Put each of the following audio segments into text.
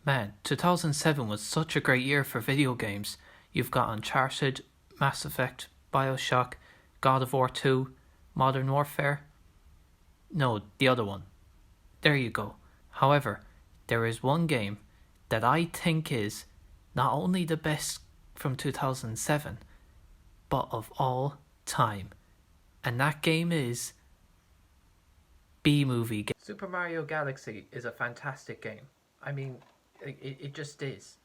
Man, 2007 was such a great year for video games. You've got Uncharted, Mass Effect, Bioshock, God of War 2, Modern Warfare. No, the other one. There you go. However, there is one game that I think is not only the best from 2007, but of all time. And that game is B-movie game. Super Mario Galaxy is a fantastic game. I mean, it just is.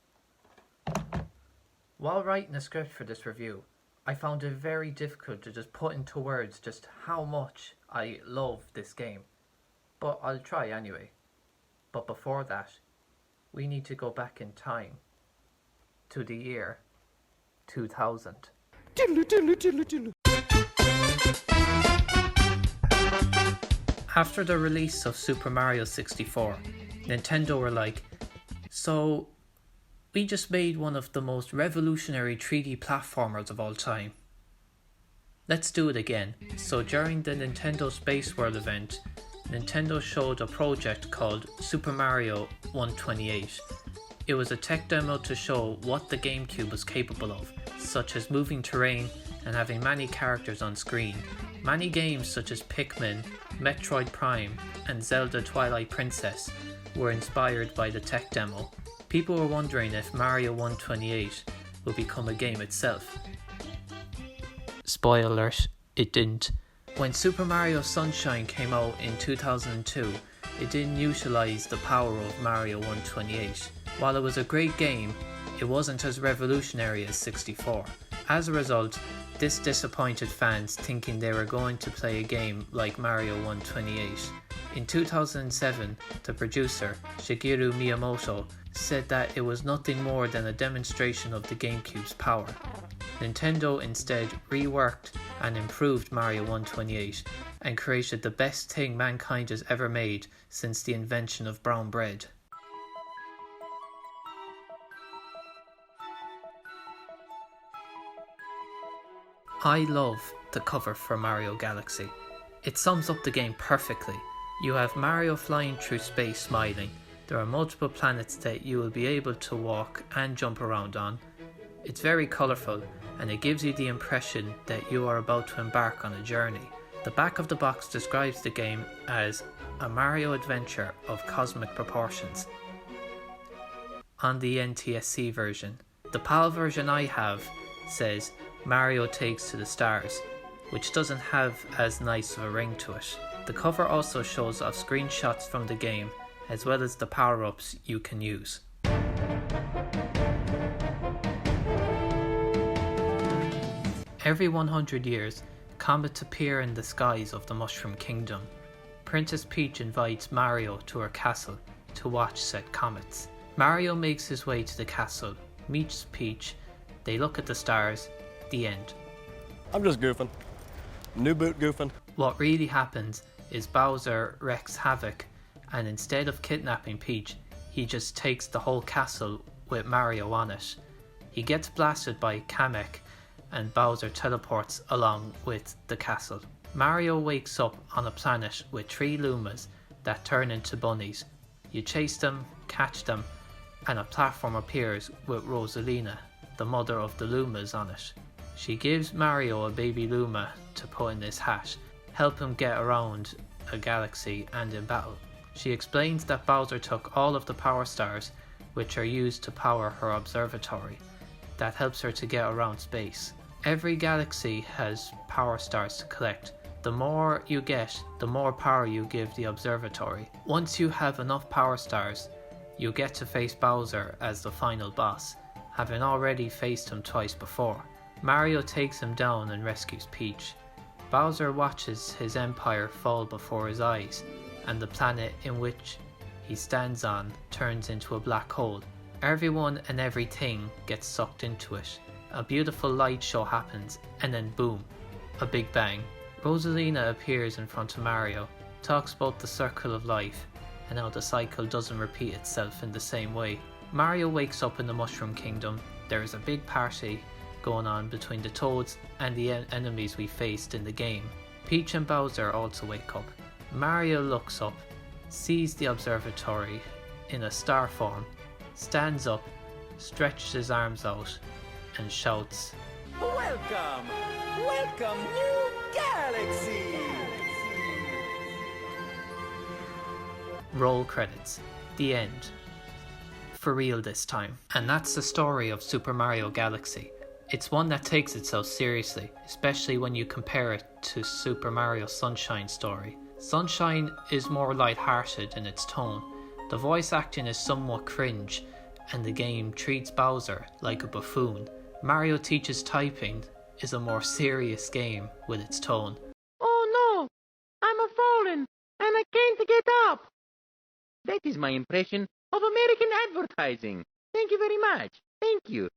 While writing a script for this review, I found it very difficult to just put into words just how much I love this game. But I'll try anyway. But before that, we need to go back in time to the year 2000. After the release of Super Mario 64, Nintendo were like, so we just made one of the most revolutionary 3D platformers of all time. Let's do it again. So during the Nintendo Space World event, Nintendo showed a project called Super Mario 128. It was a tech demo to show what the GameCube was capable of, such as moving terrain and having many characters on screen. Many games such as Pikmin, Metroid Prime, and Zelda Twilight Princess were inspired by the tech demo. People were wondering if Mario 128 would become a game itself. Spoiler alert, it didn't. When Super Mario Sunshine came out in 2002, it didn't utilise the power of Mario 128. While it was a great game, it wasn't as revolutionary as 64. As a result, this disappointed fans thinking they were going to play a game like Mario 128. In 2007, the producer, Shigeru Miyamoto, said that it was nothing more than a demonstration of the GameCube's power. Nintendo instead reworked and improved Mario 128 and created the best thing mankind has ever made since the invention of brown bread. I love the cover for Mario Galaxy. It sums up the game perfectly. You have Mario flying through space smiling. There are multiple planets that you will be able to walk and jump around on. It's very colourful and it gives you the impression that you are about to embark on a journey. The back of the box describes the game as a Mario adventure of cosmic proportions. On the NTSC version, the PAL version I have says Mario takes to the stars, which doesn't have as nice of a ring to it. The cover also shows off screenshots from the game as well as the power-ups you can use. Every 100 years, comets appear in the skies of the Mushroom Kingdom. Princess Peach invites Mario to her castle to watch said comets. Mario makes his way to the castle, meets Peach, they look at the stars, the end. I'm just goofing. New boot goofing. What really happens is Bowser wreaks havoc, and instead of kidnapping Peach, he just takes the whole castle with Mario on it. He gets blasted by Kamek, and Bowser teleports along with the castle. Mario wakes up on a planet with 3 Lumas that turn into bunnies. You chase them, catch them, and a platform appears with Rosalina, the mother of the Lumas, on it. She gives Mario a baby Luma to put in his hat, help him get around a galaxy and in battle. She explains that Bowser took all of the power stars which are used to power her observatory. That helps her to get around space. Every galaxy has power stars to collect. The more you get, the more power you give the observatory. Once you have enough power stars, you get to face Bowser as the final boss, having already faced him twice before. Mario takes him down and rescues Peach. Bowser watches his empire fall before his eyes, and the planet in which he stands on turns into a black hole. Everyone and everything gets sucked into it. A beautiful light show happens, and then boom, a big bang. Rosalina appears in front of Mario, talks about the circle of life, and how the cycle doesn't repeat itself in the same way. Mario wakes up in the Mushroom Kingdom. There is a big party going on between the Toads and the enemies we faced in the game. Peach and Bowser also wake up. Mario looks up, sees the observatory in a star form, stands up, stretches his arms out, and shouts, Welcome! Welcome, new galaxy! Roll credits. The end. For real this time. And that's the story of Super Mario Galaxy. It's one that takes itself seriously, especially when you compare it to Super Mario Sunshine's story. Sunshine is more light-hearted in its tone. The voice acting is somewhat cringe, and the game treats Bowser like a buffoon. Mario Teaches Typing is a more serious game with its tone. Oh no! I'm a fallen, and I can't get up! That is my impression of American advertising. Thank you very much. Thank you.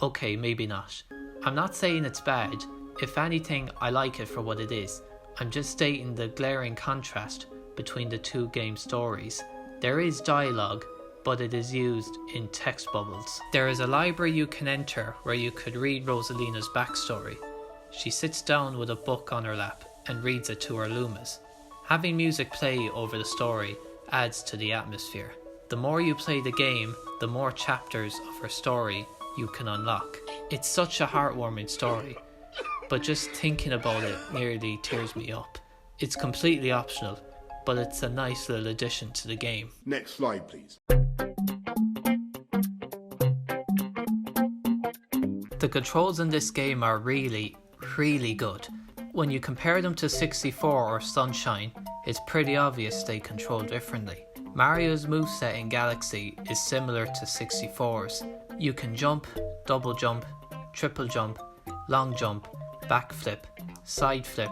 Okay, maybe not. I'm not saying it's bad. If anything, I like it for what it is. I'm just stating the glaring contrast between the two game stories. There is dialogue, but it is used in text bubbles. There is a library you can enter where you could read Rosalina's backstory. She sits down with a book on her lap and reads it to her Lumas. Having music play over the story adds to the atmosphere. The more you play the game, the more chapters of her story you can unlock. It's such a heartwarming story, but just thinking about it nearly tears me up. It's completely optional, but it's a nice little addition to the game. Next slide, please. The controls in this game are really, really good. When you compare them to 64 or Sunshine, it's pretty obvious they control differently. Mario's moveset in Galaxy is similar to 64's. You can jump, double jump, triple jump, long jump, backflip, side flip,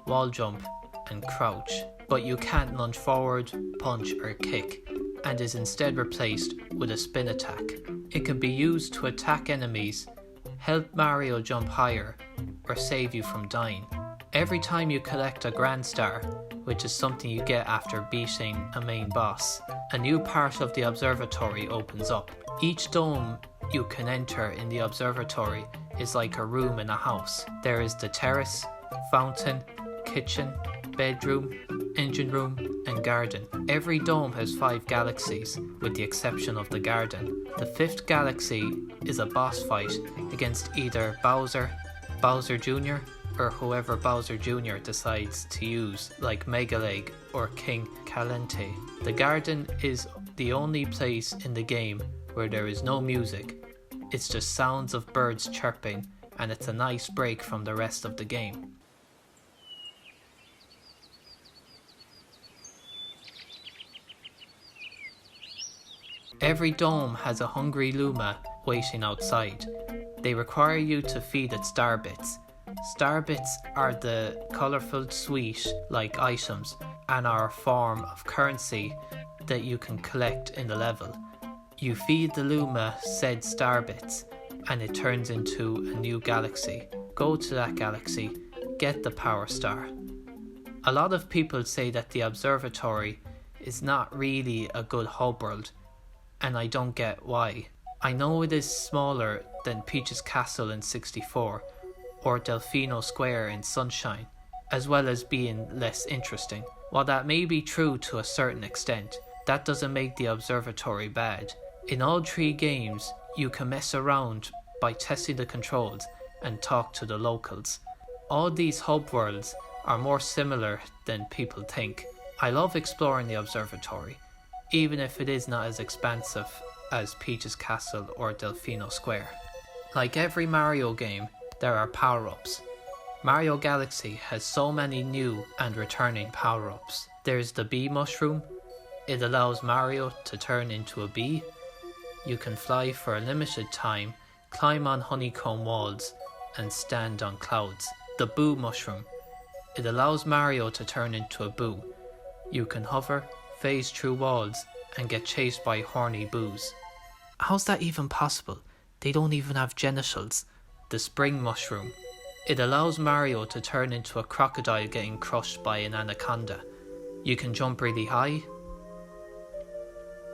wall jump, and crouch. But you can't lunge forward, punch, or kick, and is instead replaced with a spin attack. It can be used to attack enemies, help Mario jump higher, or save you from dying. Every time you collect a Grand Star, which is something you get after beating a main boss, a new part of the observatory opens up. Each dome you can enter in the observatory is like a room in a house. There is the terrace, fountain, kitchen, bedroom, engine room, and garden. Every dome has 5 galaxies, with the exception of the garden. The 5th galaxy is a boss fight against either Bowser, Bowser Jr., or whoever Bowser Jr. decides to use, like Megaleg or King Calente. The garden is the only place in the game where there is no music. It's just sounds of birds chirping, and it's a nice break from the rest of the game. Every dome has a hungry Luma waiting outside. They require you to feed it star bits. Star bits are the colourful sweet-like items and are a form of currency that you can collect in the level. You feed the Luma said star bits and it turns into a new galaxy. Go to that galaxy, get the power star. A lot of people say that the observatory is not really a good hub world, and I don't get why. I know it is smaller than Peach's Castle in 64 or Delfino Square in Sunshine, as well as being less interesting. While that may be true to a certain extent, that doesn't make the observatory bad. In all 3 games, you can mess around by testing the controls and talk to the locals. All these hub worlds are more similar than people think. I love exploring the observatory, even if it is not as expansive as Peach's Castle or Delfino Square. Like every Mario game, there are power-ups. Mario Galaxy has so many new and returning power-ups. There's the bee mushroom. It allows Mario to turn into a bee. You can fly for a limited time, climb on honeycomb walls, and stand on clouds. The boo mushroom. It allows Mario to turn into a boo. You can hover, phase through walls, and get chased by horny boos. How's that even possible? They don't even have genitals. The spring mushroom. It allows Mario to turn into a crocodile getting crushed by an anaconda. You can jump really high.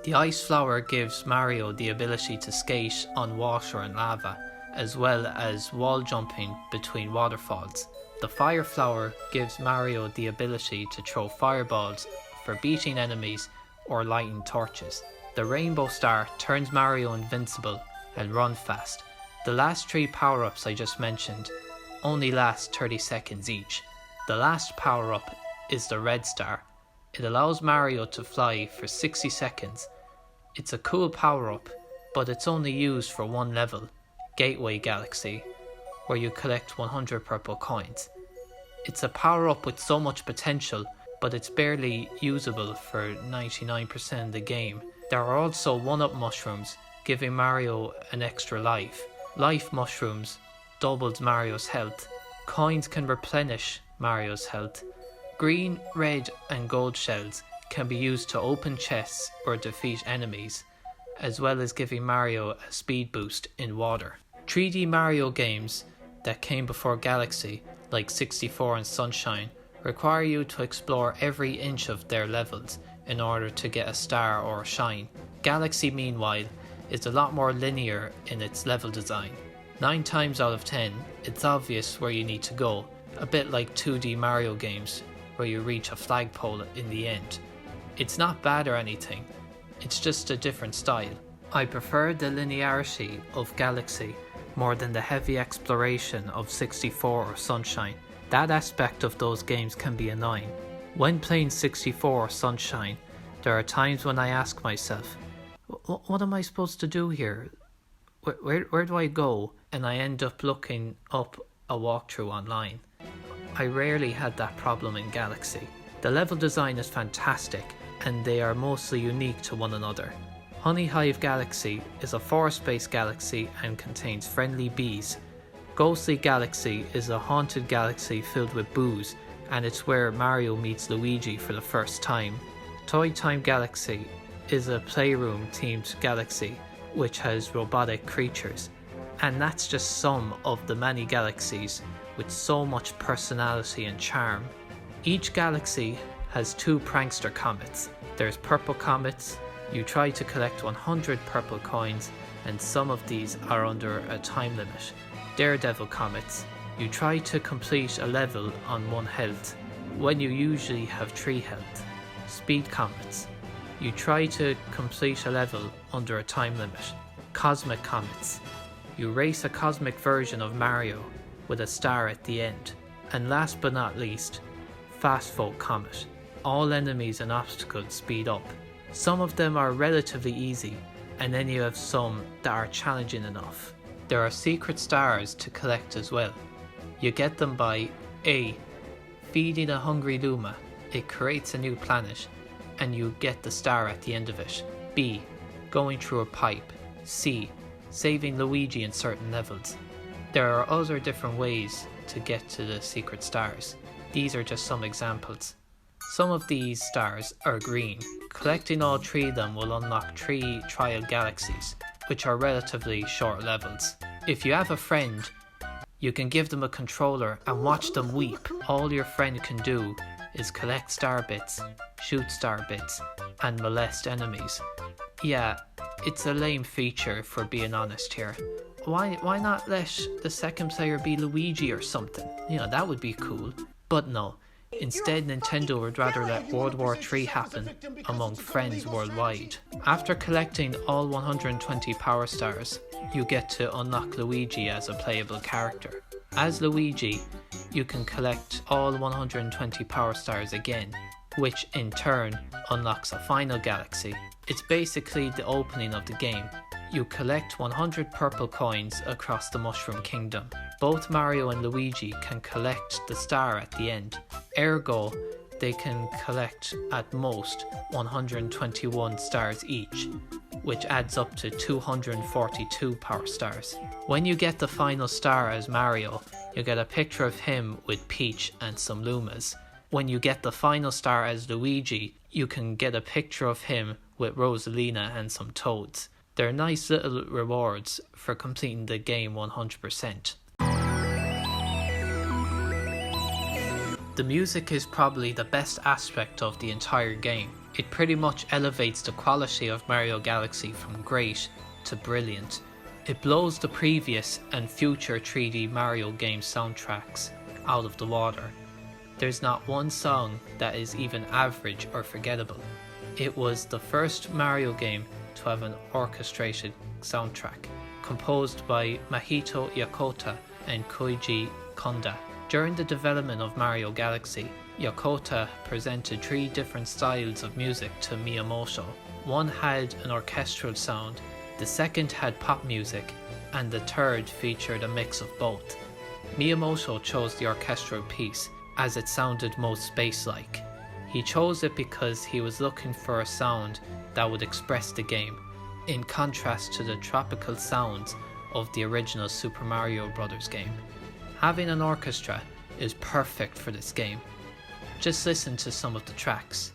The ice flower gives Mario the ability to skate on water and lava, as well as wall jumping between waterfalls. The fire flower gives Mario the ability to throw fireballs for beating enemies or lighting torches. The Rainbow Star turns Mario invincible and run fast. The last 3 power-ups I just mentioned only last 30 seconds each. The last power-up is the Red Star. It allows Mario to fly for 60 seconds. It's a cool power-up, but it's only used for one level, Gateway Galaxy, where you collect 100 purple coins. It's a power-up with so much potential, but it's barely usable for 99% of the game. There are also 1-up mushrooms, giving Mario an extra life. Life mushrooms doubles Mario's health. Coins can replenish Mario's health. Green, red and gold shells can be used to open chests or defeat enemies, as well as giving Mario a speed boost in water. 3D Mario games that came before Galaxy, like 64 and Sunshine, require you to explore every inch of their levels in order to get a star or a shine. Galaxy, meanwhile, is a lot more linear in its level design. 9 times out of 10, it's obvious where you need to go, a bit like 2D Mario games, where you reach a flagpole in the end. It's not bad or anything, it's just a different style. I prefer the linearity of Galaxy more than the heavy exploration of 64 or Sunshine. That aspect of those games can be annoying. When playing 64 or Sunshine, there are times when I ask myself, what am I supposed to do here? Where do I go? And I end up looking up a walkthrough online. I rarely had that problem in Galaxy. The level design is fantastic, and they are mostly unique to one another. Honeyhive Galaxy is a forest-based galaxy and contains friendly bees. Ghostly Galaxy is a haunted galaxy filled with booze, and it's where Mario meets Luigi for the first time. Toy Time Galaxy is a playroom-themed galaxy which has robotic creatures, and that's just some of the many galaxies with so much personality and charm. Each galaxy has 2 prankster comets. There's purple comets. You try to collect 100 purple coins, and some of these are under a time limit. Daredevil comets. You try to complete a level on 1 health, when you usually have 3 health. Speed comets. You try to complete a level under a time limit. Cosmic comets. You race a cosmic version of Mario with a star at the end. And last but not least, Fast Folk Comet. All enemies and obstacles speed up. Some of them are relatively easy, and then you have some that are challenging enough. There are secret stars to collect as well. You get them by A. Feeding a hungry Luma. It creates a new planet, and you get the star at the end of it. B. Going through a pipe. C. Saving Luigi in certain levels. There are other different ways to get to the secret stars. These are just some examples. Some of these stars are green. Collecting all 3 of them will unlock 3 trial galaxies, which are relatively short levels. If you have a friend, you can give them a controller and watch them weep. All your friend can do is collect star bits, shoot star bits, and molest enemies. Yeah, it's a lame feature for being honest here. Why not let the second player be Luigi or something? You know, that would be cool. But no. Instead, Nintendo would rather let World War III happen among friends worldwide. After collecting all 120 Power Stars, you get to unlock Luigi as a playable character. As Luigi, you can collect all 120 Power Stars again, which in turn unlocks a final galaxy. It's basically the opening of the game. You collect 100 purple coins across the Mushroom Kingdom. Both Mario and Luigi can collect the star at the end. Ergo, they can collect at most 121 stars each, which adds up to 242 Power Stars. When you get the final star as Mario, you get a picture of him with Peach and some Lumas. When you get the final star as Luigi, you can get a picture of him with Rosalina and some Toads. They're nice little rewards for completing the game 100%. The music is probably the best aspect of the entire game. It pretty much elevates the quality of Mario Galaxy from great to brilliant. It blows the previous and future 3D Mario game soundtracks out of the water. There's not one song that is even average or forgettable. It was the first Mario game to have an orchestrated soundtrack, composed by Mahito Yokota and Koichi Konda. During the development of Mario Galaxy, Yokota presented 3 different styles of music to Miyamoto. One had an orchestral sound, the second had pop music, and the third featured a mix of both. Miyamoto chose the orchestral piece as it sounded most space-like. He chose it because he was looking for a sound that would express the game, in contrast to the tropical sounds of the original Super Mario Bros. Game. Having an orchestra is perfect for this game. Just listen to some of the tracks.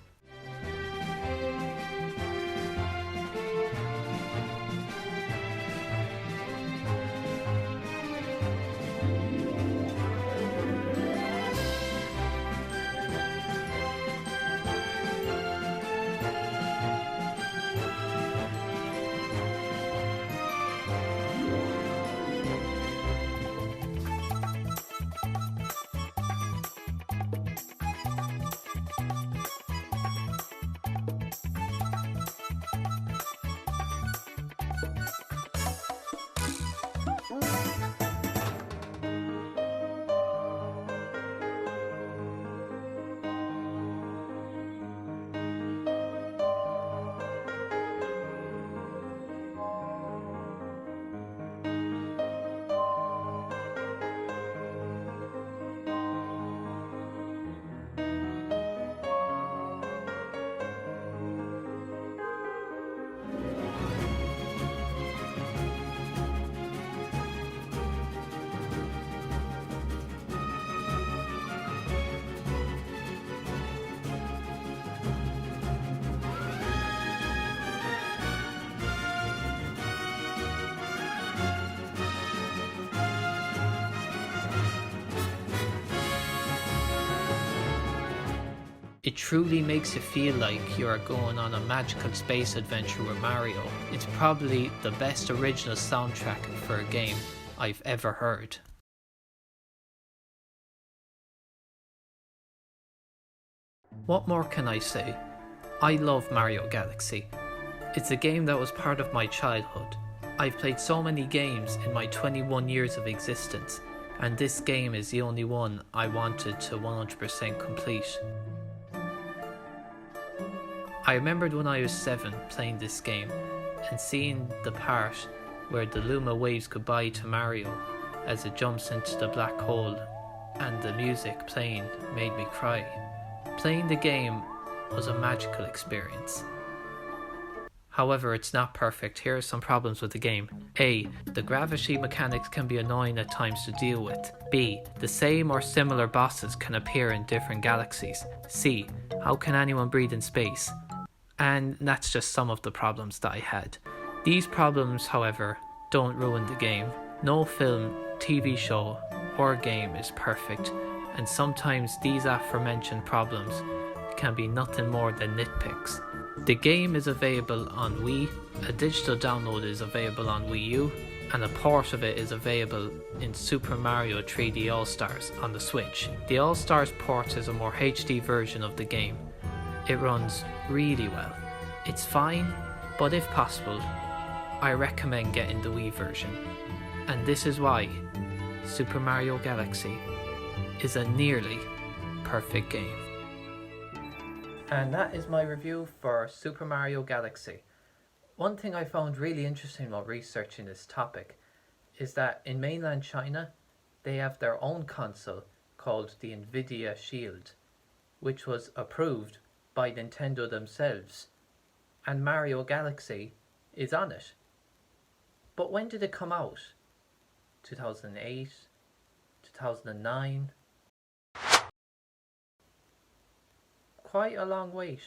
It truly makes you feel like you are going on a magical space adventure with Mario. It's probably the best original soundtrack for a game I've ever heard. What more can I say? I love Mario Galaxy. It's a game that was part of my childhood. I've played so many games in my 21 years of existence, and this game is the only one I wanted to 100% complete. I remembered when I was 7 playing this game and seeing the part where the Luma waves goodbye to Mario as it jumps into the black hole, and the music playing made me cry. Playing the game was a magical experience. However, it's not perfect. Here are some problems with the game. A. The gravity mechanics can be annoying at times to deal with. B. The same or similar bosses can appear in different galaxies. C. How can anyone breathe in space? And that's just some of the problems that I had. These problems, however, don't ruin the game. No film, TV show, or game is perfect, and sometimes these aforementioned problems can be nothing more than nitpicks. The game is available on Wii, a digital download is available on Wii U, and a port of it is available in Super Mario 3D All-Stars on the Switch. The All-Stars port is a more HD version of the game. It runs really well. It's fine, but if possible, I recommend getting the Wii version. And this is why Super Mario Galaxy is a nearly perfect game. And that is my review for Super Mario Galaxy. One thing I found really interesting while researching this topic is that in mainland China, they have their own console called the Nvidia Shield, which was approved by Nintendo themselves, and Mario Galaxy is on it. But when did it come out? 2008? 2009? Quite a long wait.